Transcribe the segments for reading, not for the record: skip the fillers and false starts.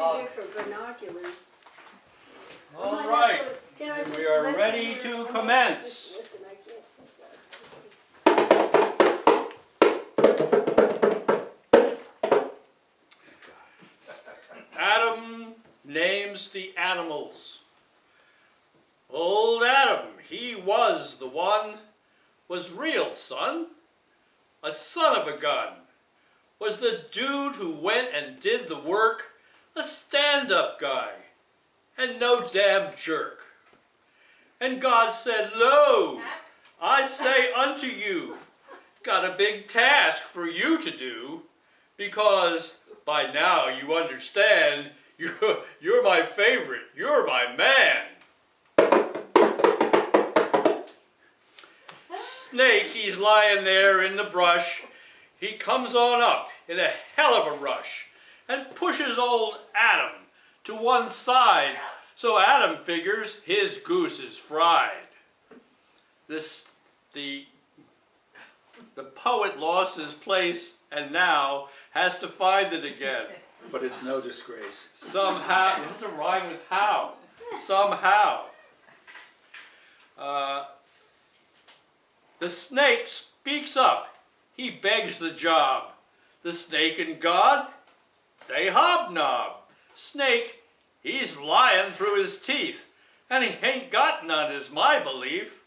too different binoculars. All right, we are ready to commence. Adam names the animals. Old Adam, he was the one, was real son, a son of a gun, was the dude who went and did the work, a stand-up guy, and no damn jerk. And God said, Lo, I say unto you, got a big task for you to do, because by now you understand you're my favorite, you're my man. Snake, he's lying there in the brush. He comes on up in a hell of a rush and pushes old Adam to one side, so Adam figures his goose is fried. The poet lost his place and now has to find it again. But it's no disgrace. Somehow, it's a rhyme with how. Somehow. The snake speaks up. He begs the job. The snake and God, they hobnob. Snake, he's lying through his teeth, and he ain't got none is my belief.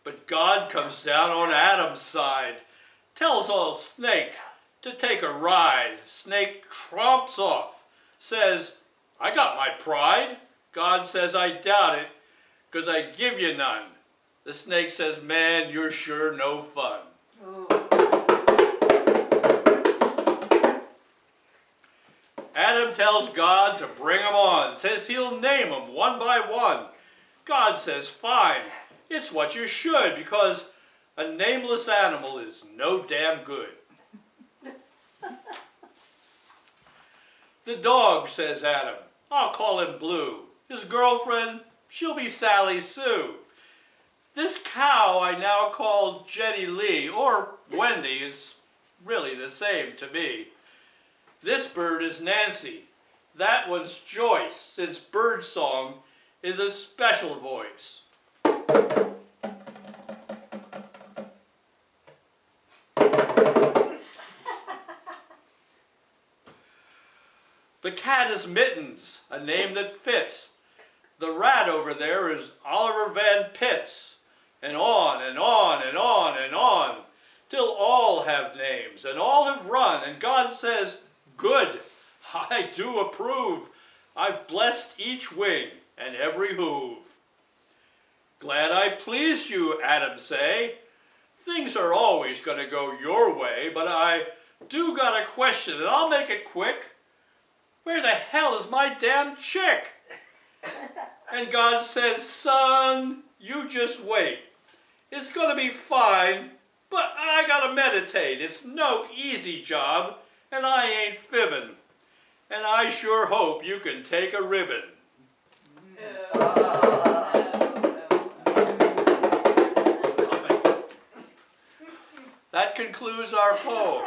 But God comes down on Adam's side, tells old Snake to take a ride. Snake tromps off, says, I got my pride. God says, I doubt it, 'cause I give you none. The snake says, man, you're sure no fun. Oh. Adam tells God to bring them on, says he'll name them one by one. God says, fine, it's what you should, because a nameless animal is no damn good. The dog, says Adam, I'll call him Blue. His girlfriend, she'll be Sally Sue. This cow I now call Jenny Lee, or Wendy, is really the same to me. This bird is Nancy. That one's Joyce, since birdsong is a special voice. The cat is Mittens, a name that fits. The rat over there is Oliver Van Pitts. And on and on and on and on, till all have names and all have run, and God says, good, I do approve. I've blessed each wing and every hoof. Glad I pleased you, Adam say. Things are always going to go your way, but I do got a question, and I'll make it quick. Where the hell is my damn chick? And God says, son, you just wait. It's going to be fine, but I got to meditate. It's no easy job, and I ain't fibbing. And I sure hope you can take a ribbon. That concludes our poem.